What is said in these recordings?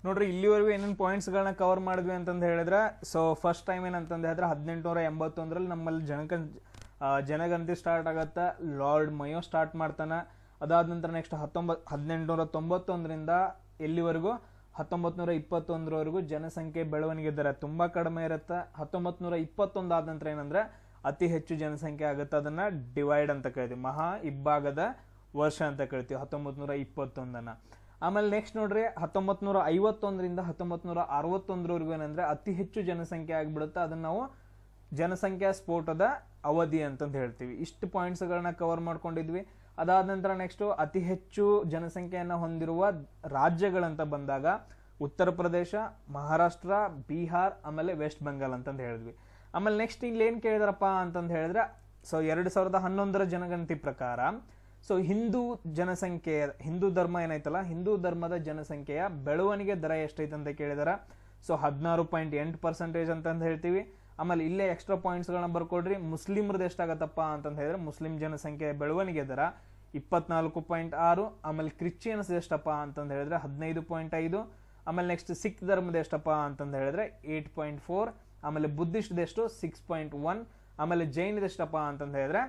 ನೋಡ್ರಿ ಇಲ್ಲಿವರೆಗೂ ಏನೇನು ಪಾಯಿಂಟ್ಸ್ಗಳನ್ನ ಕವರ್ ಮಾಡಿದ್ವಿ ಅಂತಂದು ಹೇಳಿದ್ರೆ, ಸೊ ಫಸ್ಟ್ ಟೈಮ್ ಏನಂತಂದು ಹೇಳಿದ್ರೆ 1881 ನಮ್ಮಲ್ಲಿ ಜನಗಣತಿ ಸ್ಟಾರ್ಟ್ ಆಗತ್ತೆ. ಲಾರ್ಡ್ ಮಯೋ ಸ್ಟಾರ್ಟ್ ಮಾಡ್ತಾನೆ. ಅದಾದ ನಂತರ ನೆಕ್ಸ್ಟ್ 1891 ಎಲ್ಲಿವರೆಗೂ 1921 ಜನಸಂಖ್ಯೆ ಬೆಳವಣಿಗೆ ದರ ತುಂಬಾ ಕಡಿಮೆ ಇರುತ್ತೆ. 1921 ಆದ ನಂತರ ಏನಂದ್ರೆ ಅತಿ ಹೆಚ್ಚು ಜನಸಂಖ್ಯೆ ಆಗುತ್ತೆ. ಅದನ್ನ ಡಿವೈಡ್ ಅಂತ ಕರಿತೀವಿ, ಮಹಾ ಇಬ್ಬಾಗದ ವರ್ಷ ಅಂತ ಕರಿತೀವಿ 1921. ಆಮೇಲೆ ನೆಕ್ಸ್ಟ್ ನೋಡ್ರಿ 1951 1961 ಏನಂದ್ರೆ ಅತಿ ಹೆಚ್ಚು ಜನಸಂಖ್ಯೆ ಆಗಿಬಿಡುತ್ತೆ. ಅದನ್ನ ನಾವು ಜನಸಂಖ್ಯಾ ಸ್ಫೋಟದ ಅವಧಿ ಅಂತಂದು ಹೇಳ್ತೀವಿ. ಇಷ್ಟು ಪಾಯಿಂಟ್ಸ್ಗಳನ್ನ ಕವರ್ ಮಾಡ್ಕೊಂಡಿದ್ವಿ. ಅದಾದ ನಂತರ ನೆಕ್ಸ್ಟ್ ಅತಿ ಹೆಚ್ಚು ಜನಸಂಖ್ಯೆಯನ್ನ ಹೊಂದಿರುವ ರಾಜ್ಯಗಳಂತ ಬಂದಾಗ ಉತ್ತರ ಪ್ರದೇಶ, ಮಹಾರಾಷ್ಟ್ರ, ಬಿಹಾರ್, ಆಮೇಲೆ ವೆಸ್ಟ್ ಬೆಂಗಾಲ್ ಅಂತಂದು ಹೇಳಿದ್ವಿ. ಆಮೇಲೆ ನೆಕ್ಸ್ಟ್ ಇಲ್ಲಿ ಏನ್ ಕೇಳಿದ್ರಪ್ಪ ಅಂತಂದು ಹೇಳಿದ್ರೆ, ಸೊ 2011 ಜನಗಣತಿ ಪ್ರಕಾರ ಸೊ ಹಿಂದೂ ಧರ್ಮ ಏನೈತಲ್ಲ, ಹಿಂದೂ ಧರ್ಮದ ಜನಸಂಖ್ಯೆಯ ಬೆಳವಣಿಗೆ ದರ ಎಷ್ಟೈತೆ ಅಂತ ಕೇಳಿದಾರ. ಸೊ 16.8% ಅಂತಂದು ಹೇಳ್ತೀವಿ. ಆಮೇಲೆ ಇಲ್ಲೇ ಎಕ್ಸ್ಟ್ರಾ ಪಾಯಿಂಟ್ಸ್ಗಳನ್ನ ಬರ್ಕೊಡ್ರಿ. ಮುಸ್ಲಿಮ್ರದ್ದು ಎಷ್ಟಾಗತ್ತಪ್ಪ ಅಂತಂದು ಹೇಳಿದ್ರೆ ಮುಸ್ಲಿಂ ಜನಸಂಖ್ಯೆಯ ಬೆಳವಣಿಗೆ ದರ 24.6. ಆಮೇಲೆ ಕ್ರಿಶ್ಚಿಯನ್ಸ್ ಎಷ್ಟಪ್ಪ ಅಂತಂದು ಹೇಳಿದ್ರೆ 15.5. ಆಮೇಲೆ ನೆಕ್ಸ್ಟ್ ಸಿಖ್ ಧರ್ಮದ ಎಷ್ಟಪ್ಪ ಅಂತಂದು ಹೇಳಿದ್ರೆ 8.4. ಆಮೇಲೆ ಬುದ್ಧಿಸ್ಟ್ ಎಷ್ಟು 6.1. ಆಮೇಲೆ ಜೈನದ ಎಷ್ಟಪ್ಪ ಅಂತಂದು ಹೇಳಿದ್ರೆ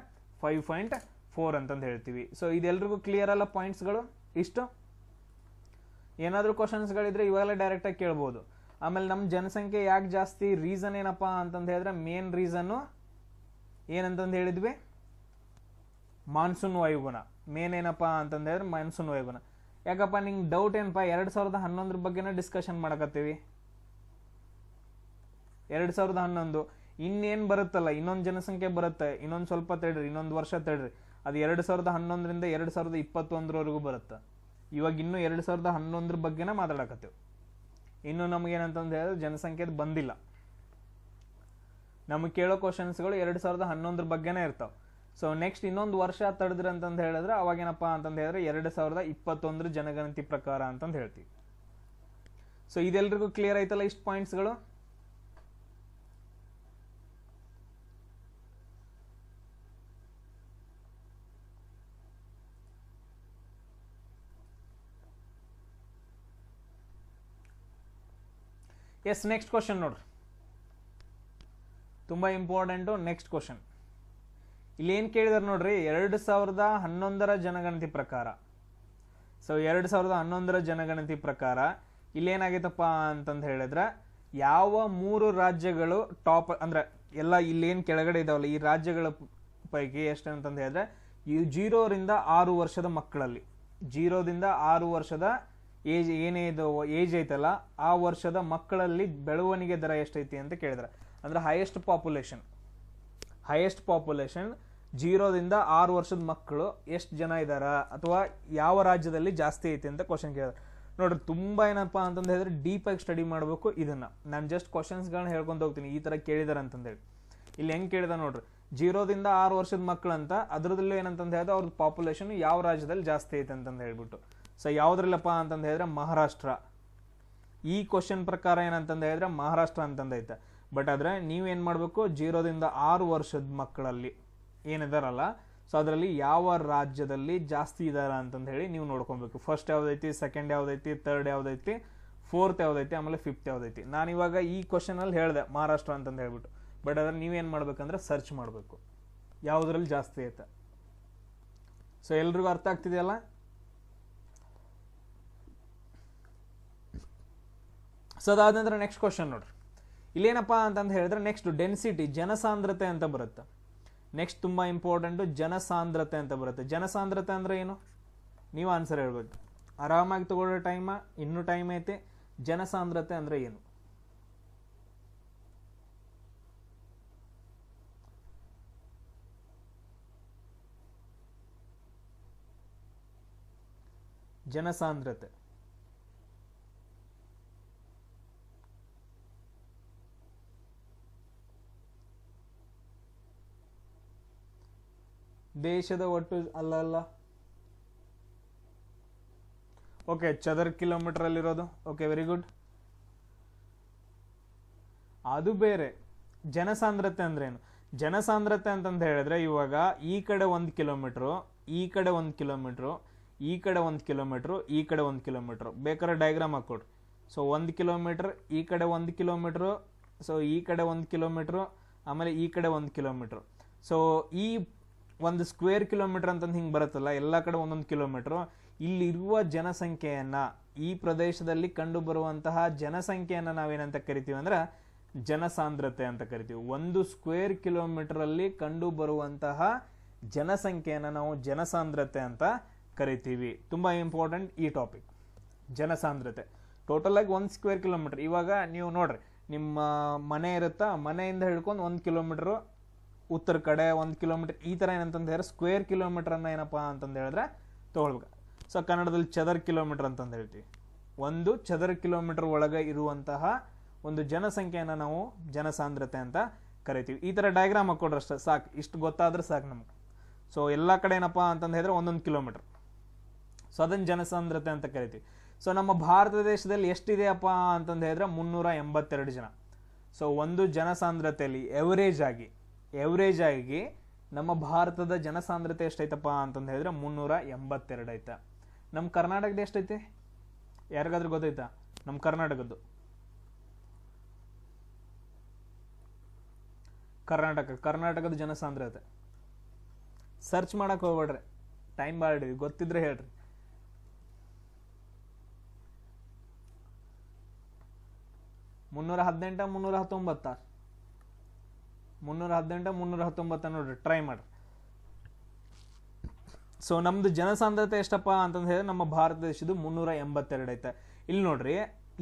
5.4 ಅಂತಂದು ಹೇಳ್ತೀವಿ. ಸೊ ಇದೆಲ್ರಿಗೂ ಕ್ಲಿಯರ್ ಅಲ್ಲ ಪಾಯಿಂಟ್ಸ್ಗಳು ಇಷ್ಟು. ಏನಾದ್ರೂ ಕ್ವಶನ್ಸ್ಗಳಿದ್ರೆ ಇವಾಗಲೇ ಡೈರೆಕ್ಟ್ ಆಗಿ ಕೇಳ್ಬೋದು. ಆಮೇಲೆ ನಮ್ಮ ಜನಸಂಖ್ಯೆ ಯಾಕೆ ಜಾಸ್ತಿ, ರೀಸನ್ ಏನಪ್ಪಾ ಅಂತಂದು ಹೇಳಿದ್ರೆ ಮೇನ್ ರೀಸನ್ನು ಏನಂತಂದು ಹೇಳಿದ್ವಿ, ಮಾನ್ಸೂನ್ ವಾಯುಗುಣ. ಮೇನ್ ಏನಪ್ಪಾ ಅಂತಂದು ಹೇಳಿದ್ರೆ ಮಾನ್ಸೂನ್ ವಾಯುಗುಣ. ಯಾಕಪ್ಪ ನಿಂಗೆ ಡೌಟ್ ಏನಪ್ಪಾ, 2011 ಬಗ್ಗೆನೇ ಡಿಸ್ಕಷನ್ ಮಾಡಕತ್ತೀವಿ. 2011 ಇನ್ನೇನ್ ಬರುತ್ತಲ್ಲ, ಇನ್ನೊಂದು ಜನಸಂಖ್ಯೆ ಬರುತ್ತೆ, ಇನ್ನೊಂದು ಸ್ವಲ್ಪ ತಡ್ರಿ, ಇನ್ನೊಂದು ವರ್ಷ ತಡ್ರಿ. ಅದು 2011 2021 ಬರುತ್ತೆ. ಇವಾಗ ಇನ್ನು 2011 ಬಗ್ಗೆನೇ ಮಾತಾಡಕತ್ತೇವೆ. ಇನ್ನು ನಮಗೇನಂತಂದು ಹೇಳಿದ್ರೆ ಜನಸಂಖ್ಯೆ ಬಂದಿಲ್ಲ. ನಮಗೆ ಕೇಳೋ ಕ್ವಶನ್ಸ್ಗಳು 2011 ಬಗ್ಗೆನೇ ಇರ್ತಾವೆ. ಸೊ ನೆಕ್ಸ್ಟ್ ಇನ್ನೊಂದು ವರ್ಷ ತಡೆದ್ರಿ ಅಂತಂದು ಹೇಳಿದ್ರೆ ಅವಾಗೇನಪ್ಪ ಅಂತಂದು ಹೇಳಿದ್ರೆ 2021 ಜನಗಣತಿ ಪ್ರಕಾರ ಅಂತಂದು ಹೇಳ್ತೀವಿ. ಸೊ ಇದೆಲ್ರಿಗೂ ಕ್ಲಿಯರ್ ಆಯ್ತಲ್ಲ ಇಷ್ಟು ಪಾಯಿಂಟ್ಸ್ಗಳು. ಎಸ್, ನೆಕ್ಸ್ಟ್ ಕ್ವಶನ್ ನೋಡ್ರಿ, ತುಂಬಾ ಇಂಪಾರ್ಟೆಂಟು. ನೆಕ್ಸ್ಟ್ ಕ್ವಶನ್ ಇಲ್ಲಿ ಏನ್ ಕೇಳಿದಾರೆ ನೋಡ್ರಿ, 2011 ಜನಗಣತಿ ಪ್ರಕಾರ. ಸೊ 2011 ಜನಗಣತಿ ಪ್ರಕಾರ ಇಲ್ಲೇನಾಗೈತಪ್ಪ ಅಂತಂದು ಹೇಳಿದ್ರೆ, ಯಾವ 3 ರಾಜ್ಯಗಳು ಟಾಪ್ ಅಂದ್ರೆ ಎಲ್ಲ ಇಲ್ಲೇನ್ ಕೆಳಗಡೆ ಇದಾವಲ್ಲ ಈ ರಾಜ್ಯಗಳ ಪೈಕಿ ಎಷ್ಟು ಅಂತಂದು ಹೇಳಿದ್ರೆ, ಈ 0 ರಿಂದ 6 ವರ್ಷದ ಮಕ್ಕಳಲ್ಲಿ, 0 ದಿಂದ 6 ವರ್ಷದ ಏಜ್ ಏನೇದು ಏಜ್ ಐತಲ್ಲ ಆ ವರ್ಷದ ಮಕ್ಕಳಲ್ಲಿ ಬೆಳವಣಿಗೆ ದರ ಎಷ್ಟೈತಿ ಅಂತ ಕೇಳಿದ್ರೆ, ಅಂದ್ರೆ ಹೈಯೆಸ್ಟ್ ಪಾಪ್ಯುಲೇಷನ್ 0 ದಿಂದ 6 ವರ್ಷದ ಮಕ್ಕಳು ಎಷ್ಟು ಜನ ಇದಾರ ಅಥವಾ ಯಾವ ರಾಜ್ಯದಲ್ಲಿ ಜಾಸ್ತಿ ಐತಿ ಅಂತ ಕ್ವಶನ್ ಕೇಳಿದ್ರೆ ನೋಡ್ರಿ, ತುಂಬಾ ಏನಪ್ಪಾ ಅಂತಂದು ಹೇಳಿದ್ರೆ ಡೀಪ್ ಆಗಿ ಸ್ಟಡಿ ಮಾಡಬೇಕು. ಇದನ್ನ ನಾನು ಜಸ್ಟ್ ಕ್ವಶನ್ಸ್ಗಳನ್ನ ಹೇಳ್ಕೊಂತ ಹೋಗ್ತೀನಿ, ಈ ತರ ಕೇಳಿದಾರೆ ಅಂತಂದೇಳಿ. ಇಲ್ಲಿ ಹೆಂಗ್ ಕೇಳಿದ ನೋಡ್ರಿ, 0 ದಿಂದ 6 ವರ್ಷದ ಮಕ್ಕಳಂತ, ಅದ್ರದಲ್ಲೂ ಏನಂತಂದು ಹೇಳಿದ್ರೆ ಅವ್ರದ್ದು ಪಾಪ್ಯುಲೇಷನ್ ಯಾವ ರಾಜ್ಯದಲ್ಲಿ ಜಾಸ್ತಿ ಐತೆ ಅಂತಂದು ಹೇಳ್ಬಿಟ್ಟು. ಸೊ ಯಾವ್ದ್ರಲ್ಲಪ್ಪ ಅಂತಂದು ಹೇಳಿದ್ರೆ ಮಹಾರಾಷ್ಟ್ರ. ಈ ಕ್ವಶನ್ ಪ್ರಕಾರ ಏನಂತಂದು ಹೇಳಿದ್ರೆ ಮಹಾರಾಷ್ಟ್ರ ಅಂತಂದೈತೆ. ಬಟ್ ಆದ್ರೆ ನೀವೇನ್ ಮಾಡ್ಬೇಕು, 0 ದಿಂದ 6 ವರ್ಷದ ಮಕ್ಕಳಲ್ಲಿ ಏನಿದಾರಲ್ಲ ಸೊ ಅದರಲ್ಲಿ ಯಾವ ರಾಜ್ಯದಲ್ಲಿ ಜಾಸ್ತಿ ಇದಾರ ಅಂತಂದು ಹೇಳಿ ನೀವು ನೋಡ್ಕೊಬೇಕು. ಫಸ್ಟ್ ಯಾವ್ದೈತಿ, ಸೆಕೆಂಡ್ ಯಾವ್ದೈತಿ, ಥರ್ಡ್ ಯಾವ್ದೈತಿ, ಫೋರ್ತ್ ಯಾವ್ದೈತಿ, ಆಮೇಲೆ ಫಿಫ್ತ್ ಯಾವ್ದೈತಿ. ನಾನು ಇವಾಗ ಈ ಕ್ವಶನ್ ಅಲ್ಲಿ ಹೇಳಿದೆ ಮಹಾರಾಷ್ಟ್ರ ಅಂತಂದು ಹೇಳ್ಬಿಟ್ಟು. ಬಟ್ ಅದ್ರ ನೀವೇನ್ ಮಾಡ್ಬೇಕಂದ್ರೆ ಸರ್ಚ್ ಮಾಡ್ಬೇಕು ಯಾವ್ದ್ರಲ್ಲಿ ಜಾಸ್ತಿ ಐತೆ. ಸೊ ಎಲ್ರಿಗೂ ಅರ್ಥ ಆಗ್ತಿದೆಯಲ್ಲ. ಸೊ ಅದಾದ ನಂತರ ನೆಕ್ಸ್ಟ್ ಕ್ವಶನ್ ನೋಡ್ರಿ, ಇಲ್ಲೇನಪ್ಪಾ ಅಂತಂದು ಹೇಳಿದ್ರೆ ನೆಕ್ಸ್ಟ್ ಡೆನ್ಸಿಟಿ, ಜನಸಾಂದ್ರತೆ ಅಂತ ಬರುತ್ತೆ. ನೆಕ್ಸ್ಟ್ ತುಂಬಾ ಇಂಪಾರ್ಟೆಂಟ್, ಜನಸಾಂದ್ರತೆ ಅಂತ ಬರುತ್ತೆ. ಜನಸಾಂದ್ರತೆ ಅಂದ್ರೆ ಏನು, ನೀವು ಆನ್ಸರ್ ಹೇಳ್ಬೇಕು. ಆರಾಮಾಗಿ ತಗೊಳ್ಳೋ ಟೈಮ, ಇನ್ನೂ ಟೈಮ್ ಐತೆ. ಜನಸಾಂದ್ರತೆ ಅಂದ್ರೆ ಏನು? ಜನಸಾಂದ್ರತೆ ದೇಶದ ಒಟ್ಟು ಅಲ್ಲ. ಓಕೆ, ಚದರ ಕಿಲೋಮೀಟರ್ ಅಲ್ಲಿರೋದು. Okay, very good. ಅದು ಬೇರೆ. ಜನಸಾಂದ್ರತೆ ಅಂದ್ರೆ ಏನು? ಜನಸಾಂದ್ರತೆ ಅಂತಂದು ಹೇಳಿದ್ರೆ ಇವಾಗ ಈ ಕಡೆ 1 ಕಿಲೋಮೀಟರ್, ಈ ಕಡೆ 1 ಕಿಲೋಮೀಟರ್, ಈ ಕಡೆ 1 ಕಿಲೋಮೀಟರ್, ಈ ಕಡೆ 1 ಕಿಲೋಮೀಟರ್. ಬೇಕಾದ್ರೆ ಡಯಾಗ್ರಾಮ್ ಹಾಕೊಡ್ರಿ. ಸೊ 1 ಕಿಲೋಮೀಟರ್, ಈ ಕಡೆ 1 ಕಿಲೋಮೀಟ್ರು, ಸೊ ಈ ಕಡೆ 1 ಕಿಲೋಮೀಟ್ರು, ಆಮೇಲೆ ಈ ಕಡೆ 1 ಕಿಲೋಮೀಟ್ರು. ಸೊ ಈ ಒಂದು ಸ್ಕ್ವೇರ್ ಕಿಲೋಮೀಟರ್ ಅಂತಂದು ಹಿಂಗೆ ಬರುತ್ತಲ್ಲ, ಎಲ್ಲ ಕಡೆ 1 ಕಿಲೋಮೀಟ್ರು. ಇಲ್ಲಿರುವ ಜನಸಂಖ್ಯೆಯನ್ನು, ಈ ಪ್ರದೇಶದಲ್ಲಿ ಕಂಡು ಬರುವಂತಹ ಜನಸಂಖ್ಯೆಯನ್ನು ನಾವೇನಂತ ಕರಿತೀವಿ ಅಂದ್ರೆ ಜನಸಾಂದ್ರತೆ ಅಂತ ಕರಿತೀವಿ. 1 ಸ್ಕ್ವೇರ್ ಕಿಲೋಮೀಟರಲ್ಲಿ ಕಂಡು ಬರುವಂತಹ ಜನಸಂಖ್ಯೆಯನ್ನು ನಾವು ಜನಸಾಂದ್ರತೆ ಅಂತ ಕರಿತೀವಿ. ತುಂಬ ಇಂಪಾರ್ಟೆಂಟ್ ಈ ಟಾಪಿಕ್, ಜನಸಾಂದ್ರತೆ. ಟೋಟಲ್ ಆಗಿ 1 ಸ್ಕ್ವೇರ್ ಕಿಲೋಮೀಟರ್. ಇವಾಗ ನೀವು ನೋಡ್ರಿ, ನಿಮ್ಮ ಮನೆ ಇರುತ್ತಾ, ಮನೆಯಿಂದ ಹಿಡ್ಕೊಂಡು 1 ಕಿಲೋಮೀಟ್ರು ಉತ್ತರ ಕಡೆ, 1 ಕಿಲೋಮೀಟರ್, ಈ ಥರ ಏನಂತಂದು ಹೇಳಿದ್ರೆ ಸ್ಕ್ವೇರ್ ಕಿಲೋಮೀಟರನ್ನು ಏನಪ್ಪ ಅಂತಂದು ಹೇಳಿದ್ರೆ ತೊಗೊಳ್ಬೇಕು. ಸೊ ಕನ್ನಡದಲ್ಲಿ ಚದರ ಕಿಲೋಮೀಟರ್ ಅಂತಂದು ಹೇಳ್ತೀವಿ. 1 ಚದರ ಕಿಲೋಮೀಟರ್ ಒಳಗೆ ಇರುವಂತಹ ಒಂದು ಜನಸಂಖ್ಯೆಯನ್ನು ನಾವು ಜನಸಾಂದ್ರತೆ ಅಂತ ಕರಿತೀವಿ. ಈ ಥರ ಡಯಾಗ್ರಾಮ್ ಹಾಕೊಡ್ರಿ ಅಷ್ಟೇ ಸಾಕು, ಇಷ್ಟು ಗೊತ್ತಾದ್ರೆ ಸಾಕು ನಮ್ಗೆ. ಸೊ ಎಲ್ಲ ಕಡೆ ಏನಪ್ಪ ಅಂತಂದು ಹೇಳಿದ್ರೆ 1 ಕಿಲೋಮೀಟರ್. ಸೊ ಅದನ್ನು ಜನಸಾಂದ್ರತೆ ಅಂತ ಕರಿತೀವಿ. ಸೊ ನಮ್ಮ ಭಾರತ ದೇಶದಲ್ಲಿ ಎಷ್ಟಿದೆಯಪ್ಪ ಅಂತಂದು ಹೇಳಿದ್ರೆ 382 ಜನ. ಸೊ ಒಂದು ಜನಸಾಂದ್ರತೆಯಲ್ಲಿ ಎವರೇಜ್ ಆಗಿ ನಮ್ಮ ಭಾರತದ ಜನಸಾಂದ್ರತೆ ಎಷ್ಟೈತಪ್ಪ ಅಂತಂದು ಹೇಳಿದ್ರೆ 382 ಐತೆ. ನಮ್ಮ ಕರ್ನಾಟಕದ ಎಷ್ಟೈತೆ ಯಾರಿಗಾದ್ರೂ ಗೊತ್ತೈತಾ? ನಮ್ಮ ಕರ್ನಾಟಕದ ಜನಸಾಂದ್ರತೆ ಸರ್ಚ್ ಮಾಡಕ್ ಹೋಗ್ಬೇಡ್ರಿ, ಟೈಮ್ ಬಾಳ್ರಿ, ಗೊತ್ತಿದ್ರೆ ಹೇಳ್ರಿ. 318 319 319 ನೋಡ್ರಿ, ಟ್ರೈ ಮಾಡ್ರಿ. ಸೊ ನಮ್ದು ಜನಸಾಂದ್ರತೆ ಎಷ್ಟಪ್ಪ ಅಂತಂದು ಹೇಳಿದ್ರೆ ನಮ್ಮ ಭಾರತ ದೇಶದ್ದು 382 ಐತೆ. ಇಲ್ಲಿ ನೋಡ್ರಿ,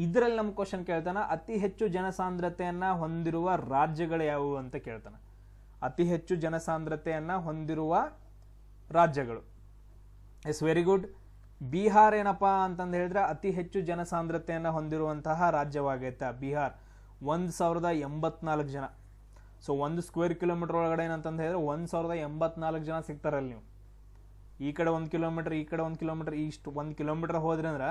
ಇದರಲ್ಲಿ ನಮ್ಮ ಕ್ವಶನ್ ಕೇಳ್ತಾನ, ಅತಿ ಹೆಚ್ಚು ಜನಸಾಂದ್ರತೆಯನ್ನ ಹೊಂದಿರುವ ರಾಜ್ಯಗಳು ಯಾವುವು ಅಂತ ಕೇಳ್ತಾನ. ಅತಿ ಹೆಚ್ಚು ಜನಸಾಂದ್ರತೆಯನ್ನ ಹೊಂದಿರುವ ರಾಜ್ಯಗಳು. S, very good. ಬಿಹಾರ್ ಏನಪ್ಪಾ ಅಂತಂದು ಹೇಳಿದ್ರೆ ಅತಿ ಹೆಚ್ಚು ಜನಸಾಂದ್ರತೆಯನ್ನು ಹೊಂದಿರುವಂತಹ ರಾಜ್ಯವಾಗೈತೆ ಬಿಹಾರ್. 1084 ಜನ. ಸೊ 1 ಸ್ಕ್ವೇರ್ ಕಿಲೋಮೀಟರ್ ಒಳಗಡೆ ಏನಂತಂದು ಹೇಳಿದ್ರೆ 1084 ಜನ ಸಿಗ್ತಾರಲ್ಲಿ. ನೀವು ಈ ಕಡೆ 1 ಕಿಲೋಮೀಟರ್, ಈ ಕಡೆ 1 ಕಿಲೋಮೀಟರ್, ಇಷ್ಟು 1 ಕಿಲೋಮೀಟರ್ ಹೋದ್ರಿ ಅಂದ್ರೆ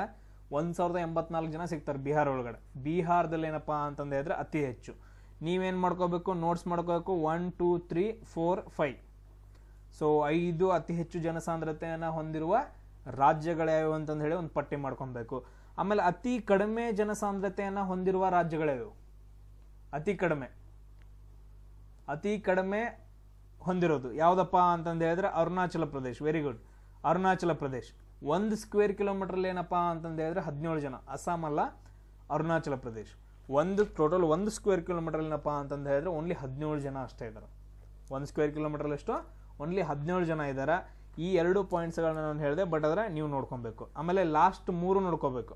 1084 ಜನ ಸಿಗ್ತಾರೆ ಬಿಹಾರ್ ಒಳಗಡೆ. ಬಿಹಾರದಲ್ಲಿ ಏನಪ್ಪಾ ಅಂತಂದು ಹೇಳಿದ್ರೆ ಅತಿ ಹೆಚ್ಚು. ನೀವೇನು ಮಾಡ್ಕೋಬೇಕು, ನೋಟ್ಸ್ ಮಾಡ್ಕೋಬೇಕು. 1 2 3 4 5. ಸೊ 5 ಅತಿ ಹೆಚ್ಚು ಜನಸಾಂದ್ರತೆಯನ್ನು ಹೊಂದಿರುವ ರಾಜ್ಯಗಳ್ಯಾವು ಅಂತಂದು ಹೇಳಿ ಒಂದು ಪಟ್ಟಿ ಮಾಡ್ಕೊಬೇಕು. ಆಮೇಲೆ ಅತಿ ಕಡಿಮೆ ಜನಸಾಂದ್ರತೆಯನ್ನು ಹೊಂದಿರುವ ರಾಜ್ಯಗಳ್ಯಾವು? ಅತಿ ಕಡಿಮೆ ಹೊಂದಿರೋದು ಯಾವುದಪ್ಪ ಅಂತಂದು ಹೇಳಿದ್ರೆ Arunachal Pradesh. Very good, Arunachal Pradesh. 1 square kilometre ಏನಪ್ಪಾ ಅಂತಂದು ಹೇಳಿದ್ರೆ 17 ಜನ. ಅಸ್ಸಾಂ ಅಲ್ಲ, Arunachal Pradesh. Total 1 square kilometre ಏನಪ್ಪಾ ಅಂತಂದು ಹೇಳಿದ್ರೆ ಓನ್ಲಿ 17 ಜನ ಅಷ್ಟೇ ಇದ್ದಾರೆ. 1 ಸ್ಕ್ವೇರ್ ಕಿಲೋಮೀಟರ್ ಎಷ್ಟು? ಓನ್ಲಿ 17 ಜನ ಇದ್ದಾರೆ. ಈ 2 ಪಾಯಿಂಟ್ಸ್ಗಳನ್ನ ನಾನು ಹೇಳಿದೆ, ಬಟ್ ಅದರ ನೀವು ನೋಡ್ಕೊಬೇಕು. ಆಮೇಲೆ ಲಾಸ್ಟ್ 3 ನೋಡ್ಕೋಬೇಕು.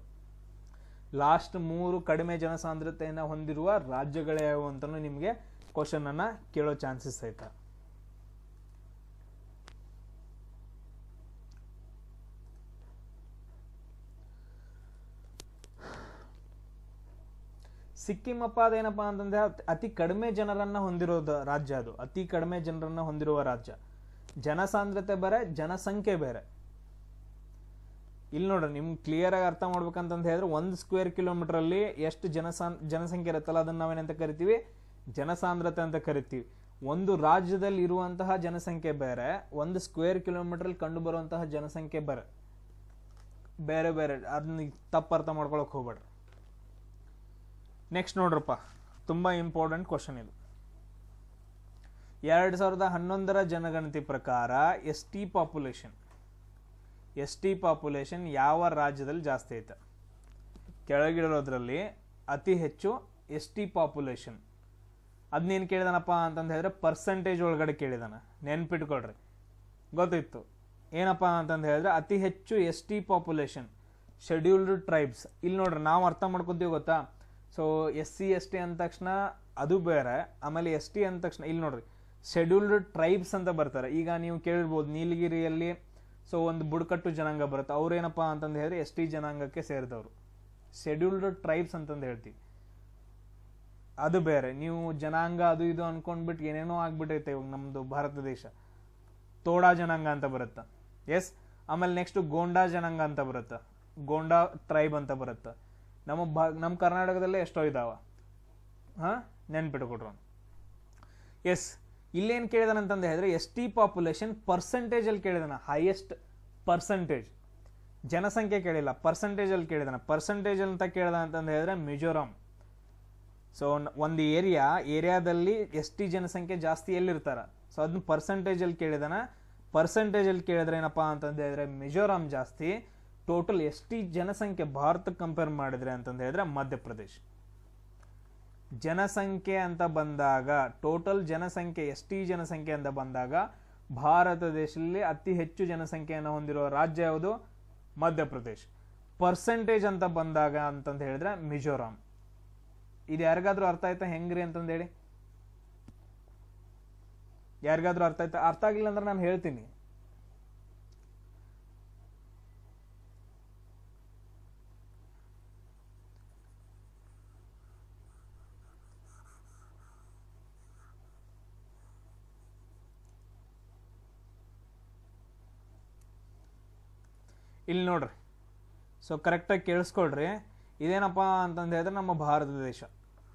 ಲಾಸ್ಟ್ 3 ಕಡಿಮೆ ಜನಸಾಂದ್ರತೆಯನ್ನು ಹೊಂದಿರುವ ರಾಜ್ಯಗಳ್ಯಾವು ಅಂತಲೂ ನಿಮಗೆ ಕ್ವಶನ್ ಅನ್ನ ಕೇಳೋ ಚಾನ್ಸಸ್ ಐತೆ. ಸಿಕ್ಕಿಂ ಅಪ್ಪ ಅದೇನಪ್ಪ ಅಂತಂದ್ರೆ ಅತಿ ಕಡಿಮೆ ಜನರನ್ನ ಹೊಂದಿರೋದು ರಾಜ್ಯ. ಅದು ಅತಿ ಕಡಿಮೆ ಜನರನ್ನ ಹೊಂದಿರುವ ರಾಜ್ಯ. ಜನಸಾಂದ್ರತೆ ಬೇರೆ, ಜನಸಂಖ್ಯೆ ಬೇರೆ. ಇಲ್ಲಿ ನೋಡ್ರಿ, ನಿಮ್ಗೆ ಕ್ಲಿಯರ್ ಆಗಿ ಅರ್ಥ ಮಾಡ್ಬೇಕಂತಂದು ಹೇಳಿದ್ರೆ 1 ಸ್ಕ್ವೇರ್ ಕಿಲೋಮೀಟರ್ ಅಲ್ಲಿ ಎಷ್ಟು ಜನಸಂಖ್ಯೆ ಇರುತ್ತಲ್ಲ ಅದನ್ನ ನಾವೇನಂತ ಕರಿತೀವಿ? ಜನಸಾಂದ್ರತೆ ಅಂತ ಕರಿತೀವಿ. ಒಂದು ರಾಜ್ಯದಲ್ಲಿ ಇರುವಂತಹ ಜನಸಂಖ್ಯೆ ಬೇರೆ, 1 ಸ್ಕ್ವೇರ್ ಕಿಲೋಮೀಟರ್ ಅಲ್ಲಿ ಕಂಡು ಬರುವಂತಹ ಜನಸಂಖ್ಯೆ ಬೇರೆ ಬೇರೆ. ಅದನ್ನ ತಪ್ಪು ಅರ್ಥ ಮಾಡ್ಕೊಳಕ್ ಹೋಗ್ಬೇಡ್ರಿ. ನೆಕ್ಸ್ಟ್ ನೋಡ್ರಪ್ಪ, ತುಂಬಾ ಇಂಪಾರ್ಟೆಂಟ್ ಕ್ವಶನ್ ಇದು. 2011 ಜನಗಣತಿ ಪ್ರಕಾರ ಎಸ್ ಟಿ ಪಾಪ್ಯುಲೇಷನ್ ಯಾವ ರಾಜ್ಯದಲ್ಲಿ ಜಾಸ್ತಿ ಐತೆ? ಕೆಳಗಿರೋದ್ರಲ್ಲಿ ಅತಿ ಹೆಚ್ಚು ಎಸ್ ಟಿ ಪಾಪ್ಯುಲೇಷನ್. ಅದನ್ನೇನು ಕೇಳಿದಾನಪ್ಪ ಅಂತಂದು ಹೇಳಿದ್ರೆ ಪರ್ಸೆಂಟೇಜ್ ಒಳಗಡೆ ಕೇಳಿದಾನ. ನೆನ್ಪಿಟ್ಕೊಳ್ರಿ, ಗೊತ್ತಿತ್ತು ಏನಪ್ಪಾ ಅಂತಂದು ಹೇಳಿದ್ರೆ ಅತಿ ಹೆಚ್ಚು S T population, scheduled tribes. ಇಲ್ಲಿ ನೋಡ್ರಿ, ನಾವು ಅರ್ಥ ಮಾಡ್ಕೊತೀವಿ ಗೊತ್ತಾ? ಸೊ SC ST ಅಂದ ತಕ್ಷಣ ಅದು ಬೇರೆ, ಆಮೇಲೆ ST ಅಂದ ತಕ್ಷಣ ಇಲ್ಲಿ ನೋಡ್ರಿ ಶೆಡ್ಯೂಲ್ಡ್ ಟ್ರೈಬ್ಸ್ ಅಂತ ಬರ್ತಾರೆ. ಈಗ ನೀವು ಕೇಳಿರ್ಬೋದು ನೀಲಗಿರಿಯಲ್ಲಿ ಸೊ ಒಂದು ಬುಡಕಟ್ಟು ಜನಾಂಗ ಬರುತ್ತೆ, ಅವ್ರೇನಪ್ಪ ಅಂತಂದು ಹೇಳಿದ್ರೆ ST ಜನಾಂಗಕ್ಕೆ ಸೇರಿದವರು, ಶೆಡ್ಯೂಲ್ಡ್ ಟ್ರೈಬ್ಸ್ ಅಂತಂದು ಹೇಳ್ತೀವಿ. ಅದು ಬೇರೆ. ನೀವು ಜನಾಂಗ ಅದು ಇದು ಅನ್ಕೊಂಡ್ಬಿಟ್ಟು ಏನೇನೋ ಆಗ್ಬಿಟ್ಟೈತೆ ಇವಾಗ ನಮ್ದು ಭಾರತ ದೇಶ. ತೋಡಾ ಜನಾಂಗ ಅಂತ ಬರುತ್ತೆ. ಎಸ್. ಆಮೇಲೆ ನೆಕ್ಸ್ಟ್ ಗೋಂಡಾ ಜನಾಂಗ ಅಂತ ಬರುತ್ತೆ, ಗೋಂಡಾ ಟ್ರೈಬ್ ಅಂತ ಬರುತ್ತೆ. ನಮ್ಮ ಕರ್ನಾಟಕದಲ್ಲೇ ಎಷ್ಟೋ ಇದಾವ, ನೆನ್ಪಿಟ್ಕೊಟ್ರು. ಎಸ್. ಇಲ್ಲೇನು ಕೇಳಿದಾನಂತಂದು ಹೇಳಿದ್ರೆ ST ಪಾಪ್ಯುಲೇಷನ್ ಪರ್ಸೆಂಟೇಜ್ ಅಲ್ಲಿ ಕೇಳಿದಾನ, ಹೈಯೆಸ್ಟ್ ಪರ್ಸೆಂಟೇಜ್. ಜನಸಂಖ್ಯೆ ಕೇಳಿಲ್ಲ, ಪರ್ಸೆಂಟೇಜಲ್ಲಿ ಕೇಳಿದಾನೆ. ಪರ್ಸೆಂಟೇಜ್ ಅಂತ ಕೇಳ್ದ ಅಂತಂದು ಹೇಳಿದ್ರೆ ಮಿಜೋರಾಂ. ಸೊ ಒಂದು ಏರಿಯಾದಲ್ಲಿ ಎಷ್ಟು ಜನಸಂಖ್ಯೆ ಜಾಸ್ತಿ ಎಲ್ಲಿರ್ತಾರ, ಸೊ ಅದನ್ನ ಪರ್ಸೆಂಟೇಜಲ್ಲಿ ಕೇಳಿದಾನ. ಪರ್ಸೆಂಟೇಜಲ್ಲಿ ಕೇಳಿದ್ರೆ ಏನಪ್ಪ ಅಂತಂದು ಹೇಳಿದ್ರೆ ಮಿಜೋರಾಂ ಜಾಸ್ತಿ. ಟೋಟಲ್ ಎಷ್ಟು ಜನಸಂಖ್ಯೆ ಭಾರತಕ್ಕೆ ಕಂಪೇರ್ ಮಾಡಿದ್ರೆ ಅಂತಂದು ಹೇಳಿದ್ರೆ ಮಧ್ಯಪ್ರದೇಶ್. ಜನಸಂಖ್ಯೆ ಅಂತ ಬಂದಾಗ, ಟೋಟಲ್ ಜನಸಂಖ್ಯೆ ಎಷ್ಟು ಜನಸಂಖ್ಯೆ ಅಂತ ಬಂದಾಗ ಭಾರತ ದೇಶದಲ್ಲಿ ಅತಿ ಹೆಚ್ಚು ಜನಸಂಖ್ಯೆಯನ್ನು ಹೊಂದಿರುವ ರಾಜ್ಯ ಯಾವುದು? ಮಧ್ಯಪ್ರದೇಶ್. ಪರ್ಸೆಂಟೇಜ್ ಅಂತ ಬಂದಾಗ ಅಂತಂದು ಹೇಳಿದ್ರೆ ಮಿಜೋರಾಂ. ಇದು ಯಾರಿಗಾದ್ರೂ ಅರ್ಥ ಆಯ್ತಾ ಹೆಂಗ್ರಿ ಅಂತಂದು ಹೇಳಿ? ಯಾರಿಗಾದ್ರೂ ಅರ್ಥ ಆಯ್ತಾ? ಅರ್ಥ ಆಗಿಲ್ಲ ಅಂದ್ರೆ ನಾನು ಹೇಳ್ತೀನಿ. ಇಲ್ಲಿ ನೋಡ್ರಿ, ಸೊ ಕರೆಕ್ಟಾಗಿ ಕೇಳಿಸ್ಕೊಳ್ರಿ. ಇದೇನಪ್ಪ ಅಂತಂದು ಹೇಳಿದ್ರೆ ನಮ್ಮ ಭಾರತ ದೇಶ.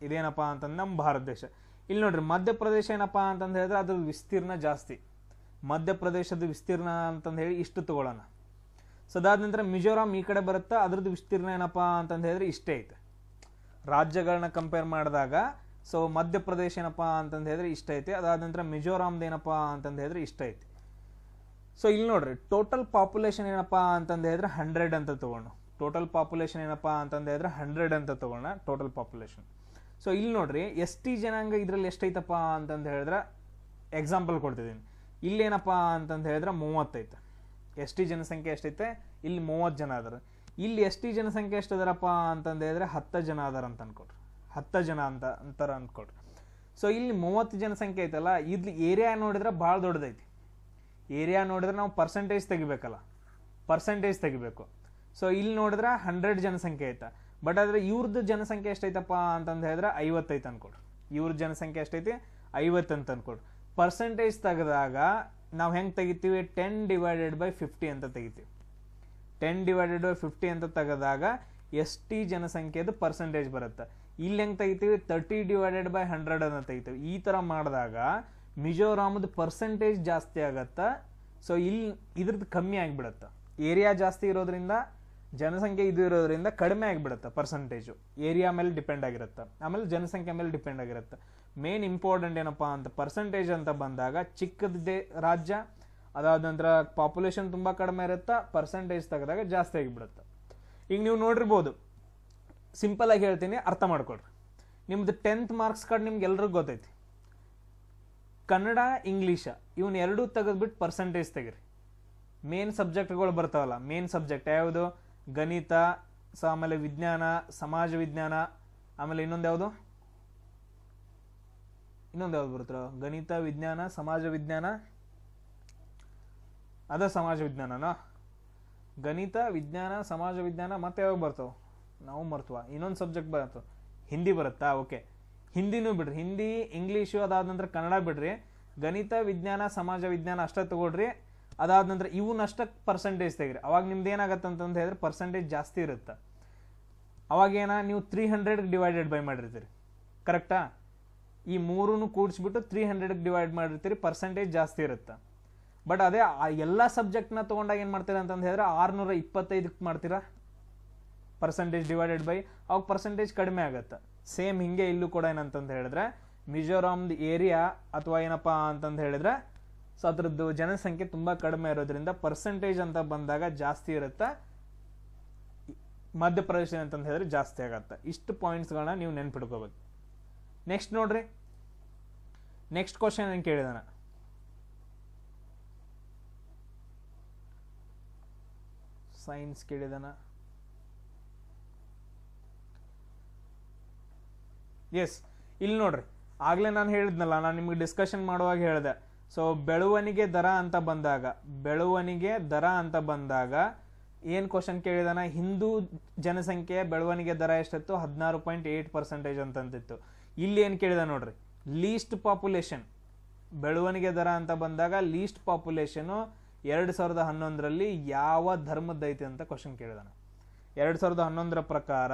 ಇದೇನಪ್ಪ ಅಂತಂದ್ರೆ ನಮ್ಮ ಭಾರತ ದೇಶ. ಇಲ್ಲಿ ನೋಡ್ರಿ, ಮಧ್ಯಪ್ರದೇಶ ಏನಪ್ಪ ಅಂತಂದು ಹೇಳಿದ್ರೆ ಅದ್ರ ವಿಸ್ತೀರ್ಣ ಜಾಸ್ತಿ. ಮಧ್ಯಪ್ರದೇಶದ ವಿಸ್ತೀರ್ಣ ಅಂತಂದು ಹೇಳಿ ಇಷ್ಟು ತಗೊಳ್ಳೋಣ. ಸೊ ಅದಾದ ನಂತರ ಮಿಜೋರಾಂ ಈ ಕಡೆ ಬರುತ್ತಾ, ಅದ್ರದ್ದು ವಿಸ್ತೀರ್ಣ ಏನಪ್ಪ ಅಂತಂದು ಹೇಳಿದ್ರೆ ಇಷ್ಟೇ ಐತೆ. ರಾಜ್ಯಗಳನ್ನ ಕಂಪೇರ್ ಮಾಡಿದಾಗ ಸೊ ಮಧ್ಯಪ್ರದೇಶ ಏನಪ್ಪ ಅಂತಂದು ಹೇಳಿದ್ರೆ ಇಷ್ಟ ಐತೆ. ಅದಾದ ನಂತರ ಮಿಜೋರಾಮ್ದು ಏನಪ್ಪ ಅಂತಂದು ಹೇಳಿದ್ರೆ ಇಷ್ಟ ಐತೆ. ಸೊ ಇಲ್ಲಿ ನೋಡ್ರಿ, ಟೋಟಲ್ ಪಾಪ್ಯುಲೇಷನ್ ಏನಪ್ಪ ಅಂತಂದು ಹೇಳಿದ್ರೆ 100 ಅಂತ ತಗೋಣ. ಟೋಟಲ್ ಪಾಪ್ಯುಲೇಷನ್ ಏನಪ್ಪ ಅಂತಂದು ಹೇಳಿದ್ರೆ 100 ಅಂತ ತಗೋಣ, ಟೋಟಲ್ ಪಾಪ್ಯುಲೇಷನ್. ಸೊ ಇಲ್ಲಿ ನೋಡ್ರಿ, ಎಷ್ಟಿ ಜನಾಂಗ ಇದ್ರಲ್ಲಿ ಎಷ್ಟೈತಪ್ಪ ಅಂತಂದು ಹೇಳಿದ್ರೆ ಎಕ್ಸಾಂಪಲ್ ಕೊಡ್ತಿದ್ದೀನಿ. ಇಲ್ಲಿ ಏನಪ್ಪ ಅಂತಂದು ಹೇಳಿದ್ರೆ 30 ಐತೆ. ಎಷ್ಟಿ ಜನಸಂಖ್ಯೆ ಎಷ್ಟೈತೆ? ಇಲ್ಲಿ 30 ಜನ ಅದಾರ. ಇಲ್ಲಿ ಎಷ್ಟಿ ಜನಸಂಖ್ಯೆ ಎಷ್ಟು ಅದಾರಪ್ಪ ಅಂತಂದು ಹೇಳಿದ್ರೆ 10 ಜನ ಅದಾರ ಅಂತ ಅನ್ಕೊಡ್ರಿ. 10 ಜನ ಅಂತಾರ ಅನ್ಕೊಡ್ರಿ. ಸೊ ಇಲ್ಲಿ 30 ಜನಸಂಖ್ಯೆ ಐತಲ್ಲ, ಇಲ್ಲಿ ಏರಿಯಾ ನೋಡಿದ್ರೆ ಭಾಳ ದೊಡ್ಡದೈತಿ. ಏರಿಯಾ ನೋಡಿದ್ರೆ ನಾವು ಪರ್ಸೆಂಟೇಜ್ ತೆಗಿಬೇಕಲ್ಲ, ಪರ್ಸೆಂಟೇಜ್ ತೆಗಿಬೇಕು. ಸೊ ಇಲ್ಲಿ ನೋಡಿದ್ರೆ 100 ಜನಸಂಖ್ಯೆ ಐತೆ. ಬಟ್ ಆದ್ರೆ ಇವ್ರದ್ದು ಜನಸಂಖ್ಯೆ ಎಷ್ಟೈತಪ್ಪ ಅಂತಂದು ಹೇಳಿದ್ರೆ 50 ಐತೆ ಅನ್ಕೊಡ್ರಿ. ಇವ್ರ ಜನಸಂಖ್ಯೆ ಎಷ್ಟೈತಿ? 50 ಅಂತ ಅನ್ಕೊಡ್ರಿ. ಪರ್ಸೆಂಟೇಜ್ ತೆಗೆದಾಗ ನಾವು ಹೆಂಗೆ ತೆಗಿತೀವಿ? 10/50 ಅಂತ ತೆಗಿತೀವಿ. 10/50 ಅಂತ ತೆಗೆದಾಗ ಎಷ್ಟಿ ಜನಸಂಖ್ಯೆದು ಪರ್ಸೆಂಟೇಜ್ ಬರುತ್ತೆ. ಇಲ್ಲಿ ಹೆಂಗೆ ತೆಗಿತೀವಿ? 30/100 ಅಂತ ತೆಗಿತೀವಿ. ಈ ಥರ ಮಾಡಿದಾಗ ಮಿಜೋರಾಮದ ಪರ್ಸೆಂಟೇಜ್ ಜಾಸ್ತಿ ಆಗತ್ತ. ಸೊ ಇಲ್ಲಿ ಇದ್ರದ್ದು ಕಮ್ಮಿ ಆಗಿಬಿಡತ್ತೆ. ಏರಿಯಾ ಜಾಸ್ತಿ ಇರೋದ್ರಿಂದ, ಜನಸಂಖ್ಯೆ ಇದು ಇರೋದ್ರಿಂದ ಕಡಿಮೆ ಆಗಿಬಿಡುತ್ತೆ ಪರ್ಸೆಂಟೇಜು. ಏರಿಯಾ ಮೇಲೆ ಡಿಪೆಂಡ್ ಆಗಿರುತ್ತೆ, ಆಮೇಲೆ ಜನಸಂಖ್ಯೆ ಮೇಲೆ ಡಿಪೆಂಡ್ ಆಗಿರುತ್ತೆ. ಮೇನ್ ಇಂಪಾರ್ಟೆಂಟ್ ಏನಪ್ಪ ಅಂತ ಪರ್ಸೆಂಟೇಜ್ ಅಂತ ಬಂದಾಗ ಚಿಕ್ಕದೇ ರಾಜ್ಯ, ಅದಾದ ನಂತರ ಪಾಪ್ಯುಲೇಷನ್ ತುಂಬ ಕಡಿಮೆ ಇರುತ್ತೆ, ಪರ್ಸೆಂಟೇಜ್ ತೆಗೆದಾಗ ಜಾಸ್ತಿ ಆಗಿಬಿಡುತ್ತೆ. ಈಗ ನೀವು ನೋಡಿರ್ಬೋದು, ಸಿಂಪಲ್ ಆಗಿ ಹೇಳ್ತೀನಿ, ಅರ್ಥ ಮಾಡ್ಕೊಳ್ರಿ. ನಿಮ್ದು 10th ಮಾರ್ಕ್ಸ್ ಕಾರ್ಡ್ ನಿಮ್ಗೆ ಎಲ್ರಿಗೂ ಗೊತ್ತೈತಿ. ಕನ್ನಡ, ಇಂಗ್ಲೀಷ ಇವನ್ ಎರಡೂ ತೆಗೆದ್ಬಿಟ್ಟು ಪರ್ಸೆಂಟೇಜ್ ತೆಗಿರಿ. ಮೇನ್ ಸಬ್ಜೆಕ್ಟ್ಗಳು ಬರ್ತಾವಲ್ಲ, ಮೇನ್ ಸಬ್ಜೆಕ್ಟ್ ಯಾವುದು? ಗಣಿತ, ಆಮೇಲೆ ವಿಜ್ಞಾನ, ಸಮಾಜ ವಿಜ್ಞಾನ, ಆಮೇಲೆ ಇನ್ನೊಂದು ಯಾವುದು ಬರುತ್ತೋ? ಗಣಿತ, ವಿಜ್ಞಾನ, ಸಮಾಜ ವಿಜ್ಞಾನ. ಅದ ಸಮಾಜ ವಿಜ್ಞಾನನಾ? ಗಣಿತ, ವಿಜ್ಞಾನ, ಸಮಾಜ ವಿಜ್ಞಾನ, ಮತ್ತೆ ಯಾವಾಗ ಬರ್ತಾವ? ನಾವು ಮರ್ತವ. ಇನ್ನೊಂದು ಸಬ್ಜೆಕ್ಟ್ ಬರ್ತವೆ, ಹಿಂದಿ ಬರುತ್ತಾ? ಓಕೆ, ಹಿಂದಿನೂ ಬಿಡ್ರಿ. ಹಿಂದಿ, ಇಂಗ್ಲೀಷು, ಅದಾದ ನಂತರ ಕನ್ನಡ ಬಿಡ್ರಿ. ಗಣಿತ, ವಿಜ್ಞಾನ, ಸಮಾಜ ವಿಜ್ಞಾನ ಅಷ್ಟೇ ತಗೊಳ್ರಿ. ಅದಾದ ನಂತರ ಇವನ್ನಷ್ಟಕ್ಕೆ ಪರ್ಸೆಂಟೇಜ್ ತೆಗಿರಿ. ಅವಾಗ ನಿಮ್ದು ಏನಾಗತ್ತೆ ಅಂತಂದು ಹೇಳಿದ್ರೆ ಪರ್ಸೆಂಟೇಜ್ ಜಾಸ್ತಿ ಇರುತ್ತೆ. ಅವಾಗೇನ ನೀವು 300 ಡಿವೈಡೆಡ್ ಬೈ ಮಾಡಿರ್ತೀರಿ, ಕರೆಕ್ಟಾ? ಈ ಮೂರನ್ನು ಕೂಡಿಸ್ಬಿಟ್ಟು 300 ಡಿವೈಡ್ ಮಾಡಿರ್ತೀರಿ, ಪರ್ಸೆಂಟೇಜ್ ಜಾಸ್ತಿ ಇರುತ್ತೆ. ಬಟ್ ಅದೇ ಎಲ್ಲ ಸಬ್ಜೆಕ್ಟ್ನ ತೊಗೊಂಡಾಗ ಏನು ಮಾಡ್ತೀರಾ ಅಂತಂದು ಹೇಳಿದ್ರೆ 625 ಮಾಡ್ತೀರಾ ಪರ್ಸೆಂಟೇಜ್ ಡಿವೈಡೆಡ್ ಬೈ, ಅವಾಗ ಪರ್ಸೆಂಟೇಜ್ ಕಡಿಮೆ ಆಗುತ್ತೆ. ಸೇಮ್ ಹಿಂಗೆ ಇಲ್ಲೂ ಕೂಡ ಏನಂತಂದು ಹೇಳಿದ್ರೆ ಮಿಜೋರಾಮ್ದು ಏರಿಯಾ ಅಥವಾ ಏನಪ್ಪ ಅಂತಂದು ಹೇಳಿದ್ರೆ ಸೊ ಅದ್ರದ್ದು ಜನಸಂಖ್ಯೆ ತುಂಬ ಕಡಿಮೆ ಇರೋದ್ರಿಂದ ಪರ್ಸೆಂಟೇಜ್ ಅಂತ ಬಂದಾಗ ಜಾಸ್ತಿ ಇರುತ್ತೆ. ಮಧ್ಯಪ್ರದೇಶ ಅಂತಂದು ಹೇಳಿದ್ರೆ ಜಾಸ್ತಿ ಆಗತ್ತೆ. ಇಷ್ಟು ಪಾಯಿಂಟ್ಸ್ಗಳನ್ನ ನೀವು ನೆನ್ಪಿಟ್ಕೋಬೇಕು. ನೆಕ್ಸ್ಟ್ ನೋಡ್ರಿ, ನೆಕ್ಸ್ಟ್ ಕ್ವಶನ್ ಏನು ಕೇಳಿದಾನ? ಸೈನ್ಸ್ ಕೇಳಿದಾನ. ಎಸ್, ಇಲ್ಲಿ ನೋಡ್ರಿ, ಆಗ್ಲೇ ನಾನು ಹೇಳಿದ್ನಲ್ಲ, ನಾನು ನಿಮ್ಗೆ ಡಿಸ್ಕಷನ್ ಮಾಡುವಾಗ ಹೇಳಿದೆ. ಸೊ ಬೆಳವಣಿಗೆ ದರ ಅಂತ ಬಂದಾಗ ಏನು ಕ್ವಶನ್ ಕೇಳಿದಾನ? ಹಿಂದೂ ಜನಸಂಖ್ಯೆಯ ಬೆಳವಣಿಗೆ ದರ ಎಷ್ಟಿತ್ತು? 16.8% ಅಂತಂತಿತ್ತು. ಇಲ್ಲಿ ಏನು ಕೇಳಿದ ನೋಡ್ರಿ, ಲೀಸ್ಟ್ ಪಾಪ್ಯುಲೇಷನ್ ಬೆಳವಣಿಗೆ ದರ ಅಂತ ಬಂದಾಗ ಲೀಸ್ಟ್ ಪಾಪ್ಯುಲೇಷನು 2011ರಲ್ಲಿ ಯಾವ ಧರ್ಮದೈತಿ ಅಂತ ಕ್ವಶನ್ ಕೇಳಿದಾನ. 2011ರ ಪ್ರಕಾರ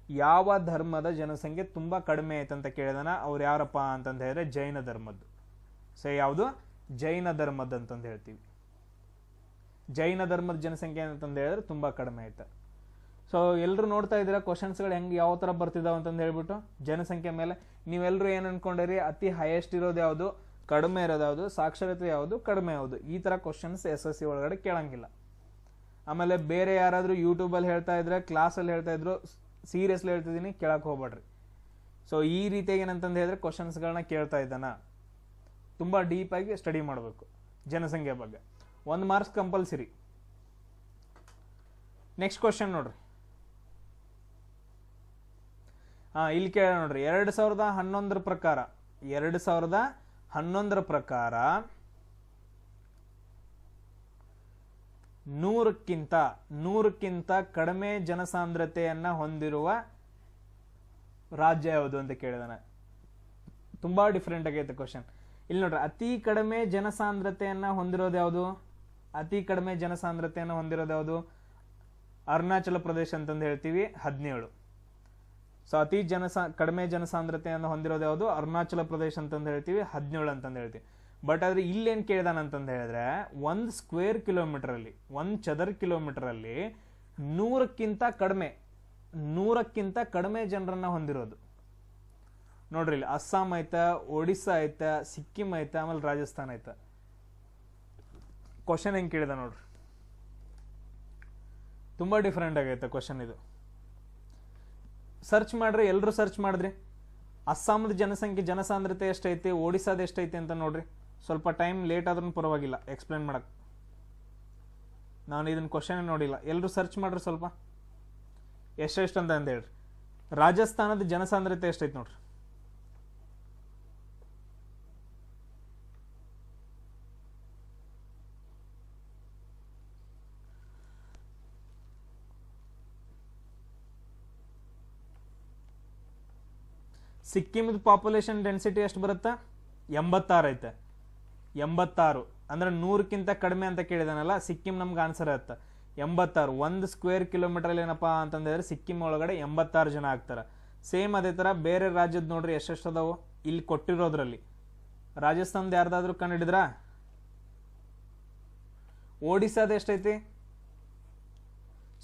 ಯಾವ ಧರ್ಮದ ಜನಸಂಖ್ಯೆ ತುಂಬ ಕಡಿಮೆ ಐತಂತ ಕೇಳಿದಾನ. ಅವ್ರು ಯಾರಪ್ಪ ಅಂತಂದು ಹೇಳಿದ್ರೆ ಜೈನ ಧರ್ಮದ್ದು. ಸೊ ಯಾವುದು? ಜೈನ ಧರ್ಮದ್ದು ಅಂತಂದು ಹೇಳ್ತೀವಿ. ಜೈನ ಧರ್ಮದ ಜನಸಂಖ್ಯೆ ಅಂತಂದು ಹೇಳಿದ್ರೆ ತುಂಬ ಕಡಿಮೆ ಐತೆ. ಸೊ ಎಲ್ಲರೂ ನೋಡ್ತಾ ಇದ್ದೀರಾ ಕ್ವಶನ್ಸ್ಗಳು ಹೆಂಗೆ ಯಾವ ಥರ ಬರ್ತಿದ್ದಾವೆ ಅಂತಂದು ಹೇಳ್ಬಿಟ್ಟು ಜನಸಂಖ್ಯೆ ಮೇಲೆ ನೀವೆಲ್ಲರೂ ಏನು ಅನ್ಕೊಂಡಿರಿ, ಅತಿ ಹೈಯೆಸ್ಟ್ ಇರೋದು ಯಾವುದು, ಕಡಿಮೆ ಇರೋದು ಯಾವುದು, ಸಾಕ್ಷರತೆ ಯಾವುದು, ಕಡಿಮೆ ಯಾವುದು, ಈ ಥರ ಕ್ವಶನ್ಸ್ SSC ಒಳಗಡೆ ಕೇಳಂಗಿಲ್ಲ. ಆಮೇಲೆ ಬೇರೆ ಯಾರಾದರೂ ಯೂಟ್ಯೂಬಲ್ಲಿ ಹೇಳ್ತಾ ಇದ್ರೆ, ಕ್ಲಾಸಲ್ಲಿ ಹೇಳ್ತಾ ಇದ್ರು, ಸೀರಿಯಸ್ಲಿ ಹೇಳ್ತಿದ್ದೀನಿ, ಕೇಳಕ್ಕೆ ಹೋಗ್ಬೇಡ್ರಿ. ಸೊ ಈ ರೀತಿಯಾಗಿ ಏನಂತಂದು ಹೇಳಿದ್ರೆ ಕ್ವಶನ್ಸ್ಗಳನ್ನ ಕೇಳ್ತಾ ಇದ್ದಾನ, ತುಂಬ ಡೀಪಾಗಿ ಸ್ಟಡಿ ಮಾಡಬೇಕು ಜನಸಂಖ್ಯೆ ಬಗ್ಗೆ. 1 ಮಾರ್ಕ್ಸ್ ಕಂಪಲ್ಸರಿ. ನೆಕ್ಸ್ಟ್ ಕ್ವಶನ್ ನೋಡ್ರಿ. ಇಲ್ಲಿ ಕೇಳ ನೋಡ್ರಿ, 2011 ಪ್ರಕಾರ 2011 ಪ್ರಕಾರ 100ಕ್ಕಿಂತ ಕಡಿಮೆ ಜನಸಾಂದ್ರತೆಯನ್ನ ಹೊಂದಿರುವ ರಾಜ್ಯ ಯಾವುದು ಅಂತ ಕೇಳಿದಾನೆ. ತುಂಬಾ ಡಿಫ್ರೆಂಟ್ ಆಗೈತೆ ಕ್ವಶನ್. ಇಲ್ಲಿ ನೋಡ್ರಿ, ಅತಿ ಕಡಿಮೆ ಜನಸಾಂದ್ರತೆಯನ್ನ ಹೊಂದಿರೋದು ಯಾವುದು, ಅತಿ ಕಡಿಮೆ ಜನಸಾಂದ್ರತೆಯನ್ನ ಹೊಂದಿರೋದು ಯಾವುದು, ಅರುಣಾಚಲ ಪ್ರದೇಶ ಅಂತಂದು ಹೇಳ್ತೀವಿ 17. ಸೊ ಅತಿ ಕಡಿಮೆ ಜನಸಾಂದ್ರತೆಯನ್ನು ಹೊಂದಿರೋದು ಯಾವುದು, ಅರುಣಾಚಲ ಪ್ರದೇಶ ಅಂತಂದು ಹೇಳ್ತೀವಿ 17 ಅಂತಂದು ಹೇಳ್ತೀವಿ. ಬಟ್ ಆದ್ರೆ ಇಲ್ಲೇನು ಕೇಳಿದಾನಂತಂದು ಹೇಳಿದ್ರೆ 1 ಸ್ಕ್ವೇರ್ ಕಿಲೋಮೀಟರ್ ಅಲ್ಲಿ, 1 ಚದರ ಕಿಲೋಮೀಟರ್ ಅಲ್ಲಿ 100ಕ್ಕಿಂತ ಕಡಿಮೆ ಜನರನ್ನ ಹೊಂದಿರೋದು. ನೋಡ್ರಿ, ಇಲ್ಲಿ ಅಸ್ಸಾಂ ಐತಾ, ಒಡಿಸ್ಸಾ ಐತಾ, ಸಿಕ್ಕಿಂ ಐತಾ, ಆಮೇಲೆ ರಾಜಸ್ಥಾನ ಐತಾ. ಕ್ವಶನ್ ಹೆಂಗೆ ಕೇಳಿದ ನೋಡ್ರಿ, ತುಂಬಾ ಡಿಫ್ರೆಂಟ್ ಆಗೈತೆ ಕ್ವಶನ್ ಇದು. ಸರ್ಚ್ ಮಾಡ್ರಿ, ಎಲ್ಲರೂ ಸರ್ಚ್ ಮಾಡಿದ್ರಿ. ಅಸ್ಸಾಮದ ಜನಸಾಂದ್ರತೆ ಎಷ್ಟೈತಿ, ಒಡಿಸ್ಸಾದ ಎಷ್ಟೈತಿ ಅಂತ ನೋಡ್ರಿ. ಸ್ವಲ್ಪ ಟೈಮ್ ಲೇಟ್ ಆದ್ರೂ ಪರವಾಗಿಲ್ಲ ಎಕ್ಸ್ಪ್ಲೇನ್ ಮಾಡಕ್. ನಾನು ಇದನ್ನ ಕ್ವಶನ್ ನೋಡಿಲ್ಲ, ಎಲ್ಲರೂ ಸರ್ಚ್ ಮಾಡ್ರಿ ಸ್ವಲ್ಪ ಎಷ್ಟೆಷ್ಟು ಅಂತ ಹೇಳ್ರಿ. ರಾಜಸ್ಥಾನದ ಜನಸಾಂದ್ರತೆ ಎಷ್ಟೈತಿ ನೋಡ್ರಿ. ಸಿಕ್ಕಿಮದ ಪಾಪ್ಯುಲೇಷನ್ ಡೆನ್ಸಿಟಿ ಎಷ್ಟು ಬರುತ್ತೆ, 86 ಐತೆ. 86 ಅಂದ್ರೆ 100ಕ್ಕಿಂತ ಕಡಿಮೆ ಅಂತ ಕೇಳಿದಾನಲ್ಲ, ಸಿಕ್ಕಿಂ ನಮ್ಗೆ ಆನ್ಸರ್ ಆಗುತ್ತೆ 86. 1 ಸ್ಕ್ವೇರ್ ಕಿಲೋಮೀಟರ್ ಅಲ್ಲಿ ಏನಪ್ಪಾ ಅಂತಂದ್ರೆ ಸಿಕ್ಕಿಂ ಒಳಗಡೆ 86 ಜನ ಆಗ್ತಾರೆ. ಸೇಮ್ ಅದೇ ತರ ಬೇರೆ ರಾಜ್ಯದ ನೋಡ್ರಿ ಎಷ್ಟೆಷ್ಟು ಅದಾವು ಇಲ್ಲಿ ಕೊಟ್ಟಿರೋದ್ರಲ್ಲಿ. ರಾಜಸ್ಥಾನದ ಯಾರ್ದಾದ್ರೂ ಕಂಡಿಡಿದ್ರ? ಒಡಿಸ್ಸಾದ ಎಷ್ಟೈತಿ?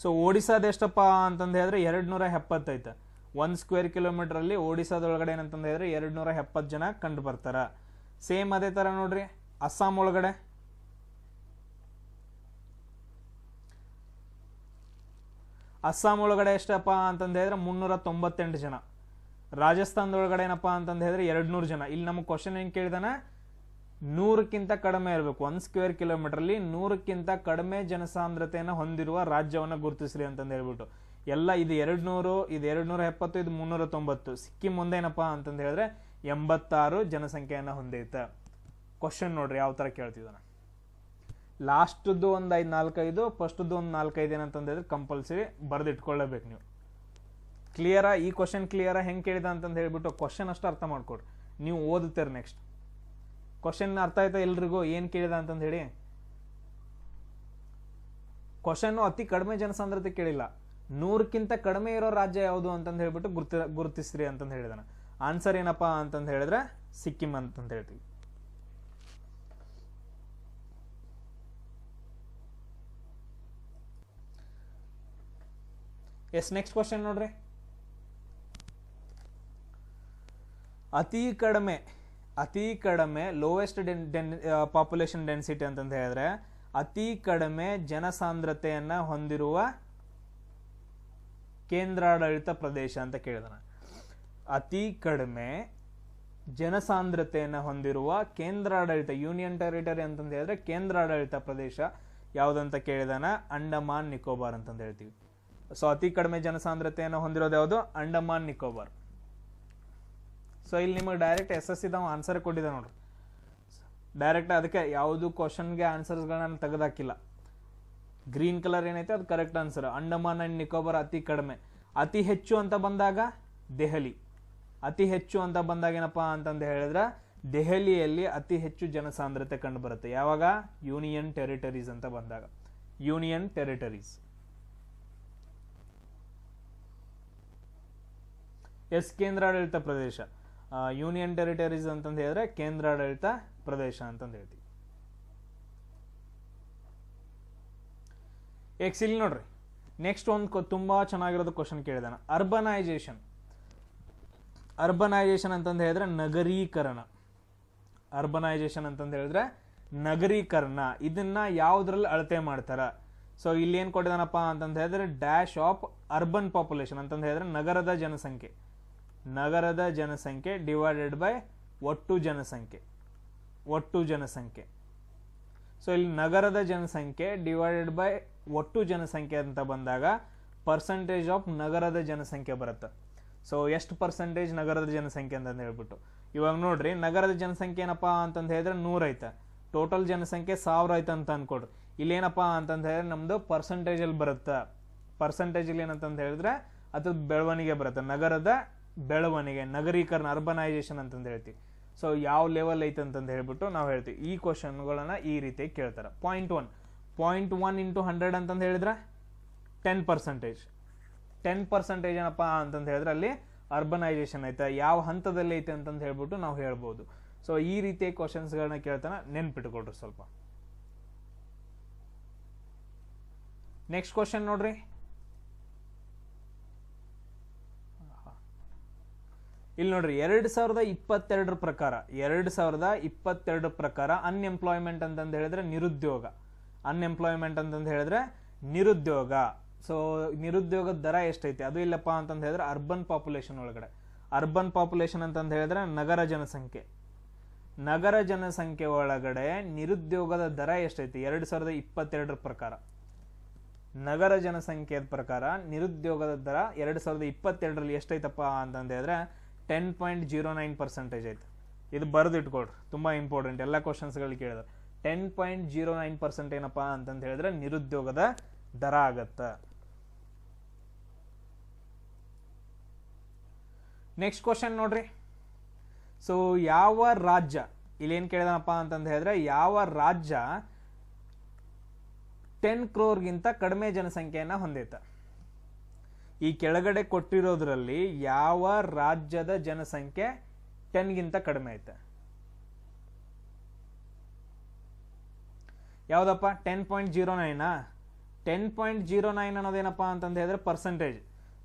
ಸೊ ಒಡಿಸ್ಸಾದ ಎಷ್ಟಪ್ಪ ಅಂತಂದು ಹೇಳಿದ್ರೆ 270 ಐತೆ. 1 ಸ್ಕ್ವೇರ್ ಕಿಲೋಮೀಟರ್ ಅಲ್ಲಿ ಒಡಿಸ್ಸಾದೊಳಗಡೆ ಏನಂತಂದು ಹೇಳಿದ್ರೆ 270 ಜನ ಕಂಡು ಬರ್ತಾರ. ಸೇಮ್ ಅದೇ ತರ ನೋಡ್ರಿ ಅಸ್ಸಾಂ ಒಳಗಡೆ, ಎಷ್ಟಪ್ಪ ಅಂತಂದು ಹೇಳಿದ್ರೆ 398 ಜನ. ರಾಜಸ್ಥಾನದೊಳಗಡೆ ಏನಪ್ಪಾ ಅಂತಂದು ಹೇಳಿದ್ರೆ 200 ಜನ. ಇಲ್ಲಿ ನಮಗೆ ಕ್ವಶನ್ ಹೆಂಗ್ ಕೇಳಿದಾನ, 100ಕ್ಕಿಂತ ಕಡಿಮೆ ಇರಬೇಕು. 1 ಸ್ಕ್ವೇರ್ ಕಿಲೋಮೀಟರ್ ಅಲ್ಲಿ 100ಕ್ಕಿಂತ ಕಡಿಮೆ ಜನಸಾಂದ್ರತೆಯನ್ನು ಹೊಂದಿರುವ ರಾಜ್ಯವನ್ನ ಗುರುತಿಸ್ರಿ ಅಂತಂದು ಹೇಳ್ಬಿಟ್ಟು ಎಲ್ಲ ಇದು 200, ಇದು 270, ಇದು 390. ಸಿಕ್ಕಿಂ ಮುಂದೇನಪ್ಪಾ ಅಂತಂದು ಹೇಳಿದ್ರೆ 86 ಜನಸಂಖ್ಯೆಯನ್ನ ಹೊಂದೈತೆ. ಕ್ವಶನ್ ನೋಡ್ರಿ ಯಾವ ತರ ಕೇಳ್ತಿದ್ದಾನೆ. ಲಾಸ್ಟ್ದು ಒಂದು 4-5, ಫಸ್ಟ್ದು ಒಂದು 4-5 ಏನಂತಂದು ಹೇಳಿದ್ರೆ ಕಂಪಲ್ಸರಿ ಬರೆದಿಟ್ಕೊಳ್ಳೇಬೇಕು ನೀವು. ಕ್ಲಿಯರಾ? ಈ ಕ್ವಶನ್ ಕ್ಲಿಯರಾ ಹೆಂಗೆ ಕೇಳಿದ ಅಂತಂದು ಹೇಳ್ಬಿಟ್ಟು ಕ್ವಶನ್ ಅಷ್ಟು ಅರ್ಥ ಮಾಡ್ಕೊಡ್ರಿ, ನೀವು ಓದುತ್ತೀರಿ. ನೆಕ್ಸ್ಟ್ ಕ್ವಶನ್ ಅರ್ಥ ಆಯ್ತಾ ಎಲ್ರಿಗೂ ಏನು ಕೇಳಿದ ಅಂತಂದು ಹೇಳಿ? ಕ್ವಶನ್ ಅತಿ ಕಡಿಮೆ ಜನಸಾಂದ್ರತೆ ಕೇಳಿಲ್ಲ, 100ಕ್ಕಿಂತ ಕಡಿಮೆ ಇರೋ ರಾಜ್ಯ ಯಾವುದು ಅಂತಂದು ಹೇಳ್ಬಿಟ್ಟು ಗುರುತಿಸ್ರಿ ಅಂತಂದು ಹೇಳಿದಾನೆ. ಆನ್ಸರ್ ಏನಪ್ಪಾ ಅಂತಂದು ಹೇಳಿದ್ರೆ ಸಿಕ್ಕಿಂ ಅಂತಂದು ಹೇಳ್ತೀವಿ. ಎಸ್, ನೆಕ್ಸ್ಟ್ ಕ್ವಶನ್ ನೋಡ್ರಿ. ಅತಿ ಕಡಿಮೆ ಲೋವೆಸ್ಟ್ ಪಾಪ್ಯುಲೇಷನ್ ಡೆನ್ಸಿಟಿ ಅಂತಂದು ಹೇಳಿದ್ರೆ ಅತಿ ಕಡಿಮೆ ಜನಸಾಂದ್ರತೆಯನ್ನ ಹೊಂದಿರುವ ಕೇಂದ್ರಾಡಳಿತ ಪ್ರದೇಶ ಅಂತ ಕೇಳಿದಾನೆ. ಅತಿ ಕಡಿಮೆ ಜನಸಾಂದ್ರತೆಯನ್ನು ಹೊಂದಿರುವ ಕೇಂದ್ರಾಡಳಿತ, ಯೂನಿಯನ್ ಟೆರಿಟರಿ ಅಂತಂದು ಹೇಳಿದ್ರೆ ಕೇಂದ್ರಾಡಳಿತ ಪ್ರದೇಶ ಯಾವುದಂತ ಕೇಳಿದಾನ, ಅಂಡಮಾನ್ ನಿಕೋಬಾರ್ ಅಂತಂದು ಹೇಳ್ತೀವಿ. ಸೊ ಅತಿ ಕಡಿಮೆ ಜನಸಾಂದ್ರತೆಯನ್ನು ಹೊಂದಿರೋದು ಯಾವುದು, ಅಂಡಮಾನ್ ನಿಕೋಬಾರ್. ಸೊ ಇಲ್ಲಿ ನಿಮಗೆ ಡೈರೆಕ್ಟ್ SSC ನಾವು ಆನ್ಸರ್ ಕೊಟ್ಟಿದ್ದೆ ನೋಡ್ರಿ, ಡೈರೆಕ್ಟ್. ಅದಕ್ಕೆ ಯಾವುದು ಕ್ವಶನ್ಗೆ ಆನ್ಸರ್ಸ್ಗಳನ್ನ ತೆಗೆದಾಕಿಲ್ಲ. ಗ್ರೀನ್ ಕಲರ್ ಏನೈತೆ ಅದು correct answer. Andaman and Nicobar ಅತಿ ಕಡಿಮೆ. ಅತಿ ಹೆಚ್ಚು ಅಂತ ಬಂದಾಗ ದೆಹಲಿ. ಅತಿ ಹೆಚ್ಚು ಅಂತ ಬಂದಾಗ ಏನಪ್ಪಾ ಅಂತಂದು ಹೇಳಿದ್ರೆ ದೆಹಲಿಯಲ್ಲಿ ಅತಿ ಹೆಚ್ಚು ಜನಸಾಂದ್ರತೆ ಕಂಡು ಬರುತ್ತೆ. ಯಾವಾಗ? ಯೂನಿಯನ್ ಟೆರಿಟರೀಸ್ ಅಂತ ಬಂದಾಗ. Union territories. ಎಸ್, ಕೇಂದ್ರಾಡಳಿತ ಪ್ರದೇಶ. ಯೂನಿಯನ್ ಟೆರಿಟರೀಸ್ ಅಂತಂದು ಹೇಳಿದ್ರೆ ಕೇಂದ್ರಾಡಳಿತ ಪ್ರದೇಶ ಅಂತಂದು ಹೇಳ್ತೀವಿ. ಇಲ್ಲಿ ನೋಡ್ರಿ, ನೆಕ್ಸ್ಟ್ ಒಂದು ತುಂಬ ಚೆನ್ನಾಗಿರೋದು ಕ್ವಶನ್ ಕೇಳಿದಾನ. ಅರ್ಬನೈಜೇಷನ್ ಅಂತಂದು ಹೇಳಿದ್ರೆ ನಗರೀಕರಣ. ಅರ್ಬನೈಜೇಷನ್ ಅಂತಂದು ಹೇಳಿದ್ರೆ ನಗರೀಕರಣ. ಇದನ್ನ ಯಾವುದ್ರಲ್ಲಿ ಅಳತೆ ಮಾಡ್ತಾರ? ಸೊ ಇಲ್ಲಿ ಏನು ಕೊಟ್ಟಿದಾನಪ್ಪ ಅಂತಂದು ಹೇಳಿದ್ರೆ ಡ್ಯಾಶ್ ಆಫ್ ಅರ್ಬನ್ ಪಾಪ್ಯುಲೇಷನ್ ಅಂತಂದು ಹೇಳಿದ್ರೆ ನಗರದ ಜನಸಂಖ್ಯೆ ಡಿವೈಡೆಡ್ ಬೈ ಒಟ್ಟು ಜನಸಂಖ್ಯೆ. ಸೊ ಇಲ್ಲಿ ನಗರದ ಜನಸಂಖ್ಯೆ ಡಿವೈಡೆಡ್ ಬೈ ಒಟ್ಟು ಜನಸಂಖ್ಯೆ ಅಂತ ಬಂದಾಗ ಪರ್ಸೆಂಟೇಜ್ ಆಫ್ ನಗರದ ಜನಸಂಖ್ಯೆ ಬರುತ್ತೆ. ಸೊ ಎಷ್ಟು ಪರ್ಸೆಂಟೇಜ್ ನಗರದ ಜನಸಂಖ್ಯೆ ಅಂತಂದು ಹೇಳ್ಬಿಟ್ಟು, ಇವಾಗ ನೋಡ್ರಿ, ನಗರದ ಜನಸಂಖ್ಯೆ ಏನಪ್ಪಾ ಅಂತಂದು ಹೇಳಿದ್ರೆ 100 ಐತೆ, ಟೋಟಲ್ ಜನಸಂಖ್ಯೆ 1000 ಐತೆ ಅಂತ ಅನ್ಕೊಡ್ರಿ. ಇಲ್ಲಿ ಏನಪ್ಪಾ ಅಂತಂದು ಹೇಳಿದ್ರೆ ನಮ್ದು ಪರ್ಸೆಂಟೇಜಲ್ಲಿ ಬರುತ್ತೆ. ಪರ್ಸೆಂಟೇಜಲ್ಲಿ ಏನಂತಂದು ಹೇಳಿದ್ರೆ ಅದು ಬೆಳವಣಿಗೆ ಬರುತ್ತೆ, ನಗರದ ಬೆಳವಣಿಗೆ, ನಗರೀಕರಣ, ಅರ್ಬನೈಜೇಷನ್ ಅಂತಂದು ಹೇಳ್ತೀವಿ. ಸೊ ಯಾವ ಲೆವೆಲ್ ಐತೆ ಅಂತಂದು ಹೇಳ್ಬಿಟ್ಟು ನಾವು ಹೇಳ್ತೀವಿ. ಈ ಕ್ವಶನ್ಗಳನ್ನ ಈ ರೀತಿ ಕೇಳ್ತಾರೆ. ಪಾಯಿಂಟ್ 1 ಇಂಟು 100 ಅಂತಂದು ಹೇಳಿದ್ರೆ 10%. 10% ಏನಪ್ಪಾ ಅಂತಂದು ಹೇಳಿದ್ರೆ ಅಲ್ಲಿ ಅರ್ಬನೈಜೇಷನ್ ಐತೆ, ಯಾವ ಹಂತದಲ್ಲಿ ಐತೆ ಅಂತಂದು ಹೇಳ್ಬಿಟ್ಟು ನಾವು ಹೇಳ್ಬೋದು. ಸೊ ಈ ರೀತಿಯ ಕ್ವಶನ್ಸ್ಗಳನ್ನ ಕೇಳ್ತಾನೆ, ನೆನ್ಪಿಟ್ಕೊಳ್ರಿ ಸ್ವಲ್ಪ. ನೆಕ್ಸ್ಟ್ ಕ್ವಶನ್ ನೋಡ್ರಿ, ಇಲ್ಲಿ ನೋಡ್ರಿ 2022 ಪ್ರಕಾರ ಅನ್ಎಂಪ್ಲಾಯ್ಮೆಂಟ್ ಅಂತಂದು ಹೇಳಿದ್ರೆ ನಿರುದ್ಯೋಗ. ಸೊ ನಿರುದ್ಯೋಗದ ದರ ಎಷ್ಟೈತಿ ಅದು ಇಲ್ಲಪ್ಪ ಅಂತಂದು ಹೇಳಿದ್ರೆ ಅರ್ಬನ್ ಪಾಪ್ಯುಲೇಷನ್ ಒಳಗಡೆ. ಅರ್ಬನ್ ಪಾಪ್ಯುಲೇಷನ್ ಅಂತಂದು ಹೇಳಿದ್ರೆ ನಗರ ಜನಸಂಖ್ಯೆ ಒಳಗಡೆ ನಿರುದ್ಯೋಗದ ದರ ಎಷ್ಟೈತಿ 2022 ಪ್ರಕಾರ. ನಗರ ಜನಸಂಖ್ಯೆ ಪ್ರಕಾರ ನಿರುದ್ಯೋಗದ ದರ 2022ರಲ್ಲಿ ಎಷ್ಟೈತಪ್ಪ ಅಂತಂದು ಹೇಳಿದ್ರೆ 10.09% ಐತೆ. ಇದು ಬರೆದು ಇಟ್ಕೊಳ್ರಿ, ತುಂಬಾ ಇಂಪಾರ್ಟೆಂಟ್, ಎಲ್ಲ ಕ್ವಶನ್ಸ್ಗಳು ಕೇಳಿದ್ರೆ 10.09% ಏನಪ್ಪಾ ಅಂತಂದು ಹೇಳಿದ್ರೆ ನಿರುದ್ಯೋಗದ ದರ ಆಗತ್ತ. ನೆಕ್ಸ್ಟ್ ಕ್ವಶನ್ ನೋಡ್ರಿ, ಸೊ ಯಾವ ರಾಜ್ಯ, ಇಲ್ಲಿ ಏನ್ ಕೇಳಿದನಪ್ಪ ಅಂತಂದು ಹೇಳಿದ್ರೆ ಯಾವ ರಾಜ್ಯ 10 crore ಕಡಿಮೆ ಜನಸಂಖ್ಯೆಯನ್ನ ಹೊಂದೈತೆ? ಈ ಕೆಳಗಡೆ ಕೊಟ್ಟಿರೋದ್ರಲ್ಲಿ ಯಾವ ರಾಜ್ಯದ ಜನಸಂಖ್ಯೆ 10 ಕಡಿಮೆ ಐತೆ? ಯಾವ್ದಪ್ಪ? 10.09. 10.09 ಅನ್ನೋದೇನಪ್ಪಾ ಅಂತಂದು ಹೇಳಿದ್ರೆ ಪರ್ಸೆಂಟೇಜ್.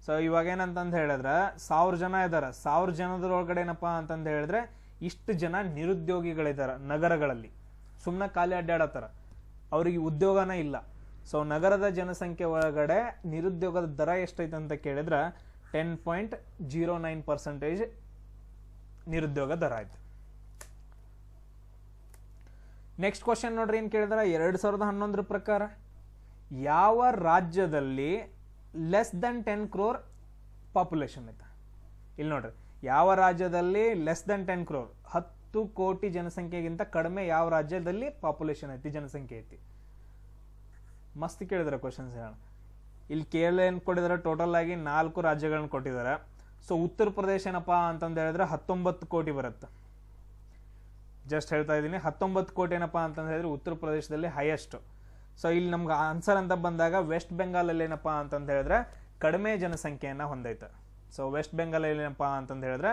ಸೊ ಇವಾಗ ಏನಂತಂದು ಹೇಳಿದ್ರೆ 1000 ಜನ ಇದಾರೆ, 1000 ಜನದೊಳಗಡೆ ಏನಪ್ಪಾ ಅಂತಂದು ಹೇಳಿದ್ರೆ ಇಷ್ಟು ಜನ ನಿರುದ್ಯೋಗಿಗಳಿದಾರ ನಗರಗಳಲ್ಲಿ, ಸುಮ್ಮನೆ ಖಾಲಿ ಅಡ್ಡಾಡತ್ತಾರ, ಅವ್ರಿಗೆ ಉದ್ಯೋಗನ ಇಲ್ಲ. ಸೊ ನಗರದ ಜನಸಂಖ್ಯೆ ಒಳಗಡೆ ನಿರುದ್ಯೋಗದ ದರ ಎಷ್ಟೈತೆ ಅಂತ ಕೇಳಿದ್ರೆ 10.09% ನಿರುದ್ಯೋಗ ದರ ಆಯ್ತು. ನೆಕ್ಸ್ಟ್ ಕ್ವಶನ್ ನೋಡ್ರಿ, ಏನ್ ಕೇಳಿದ್ರೆ 2011 ಪ್ರಕಾರ ಯಾವ ರಾಜ್ಯದಲ್ಲಿ ಲೆಸ್ ದನ್ 10 crore ಪಾಪ್ಯುಲೇಷನ್ ಐತೆ? ಇಲ್ಲಿ ನೋಡ್ರಿ, ಯಾವ ರಾಜ್ಯದಲ್ಲಿ ಲೆಸ್ ದನ್ 10 crore 10 ಕೋಟಿ ಜನಸಂಖ್ಯೆಗಿಂತ ಕಡಿಮೆ ಯಾವ ರಾಜ್ಯದಲ್ಲಿ ಪಾಪ್ಯುಲೇಷನ್ ಐತಿ, ಜನಸಂಖ್ಯೆ ಐತಿ? ಮಸ್ತ್ ಕೇಳಿದಾರೆ ಕ್ವಶನ್ಸ್. ಇಲ್ಲಿ ಕೇರಳ ಏನ್ ಕೊಟ್ಟಿದ್ದಾರೆ, ಟೋಟಲ್ ಆಗಿ 4 ರಾಜ್ಯಗಳನ್ನ ಕೊಟ್ಟಿದ್ದಾರೆ. ಸೊ ಉತ್ತರ ಪ್ರದೇಶ ಏನಪ್ಪಾ ಅಂತಂದು ಹೇಳಿದ್ರೆ 19 ಕೋಟಿ ಬರುತ್ತೆ. ಜಸ್ಟ್ ಹೇಳ್ತಾ ಇದ್ದೀನಿ, 19 ಕೋಟಿ ಏನಪ್ಪಾ ಅಂತಂದು ಹೇಳಿದ್ರೆ ಉತ್ತರ ಪ್ರದೇಶದಲ್ಲಿ ಹೈಯೆಸ್ಟ್. ಸೊ ಇಲ್ಲಿ ನಮ್ಗೆ ಆನ್ಸರ್ ಅಂತ ಬಂದಾಗ ವೆಸ್ಟ್ ಬೆಂಗಾಲ್ ಅಲ್ಲಿ ಏನಪ್ಪಾ ಅಂತಂದು ಹೇಳಿದ್ರೆ ಕಡಿಮೆ ಜನಸಂಖ್ಯೆಯನ್ನ ಹೊಂದೈತೆ. ಸೊ ವೆಸ್ಟ್ ಬೆಂಗಾಲ್ ಏನಪ್ಪಾ ಅಂತಂದು ಹೇಳಿದ್ರೆ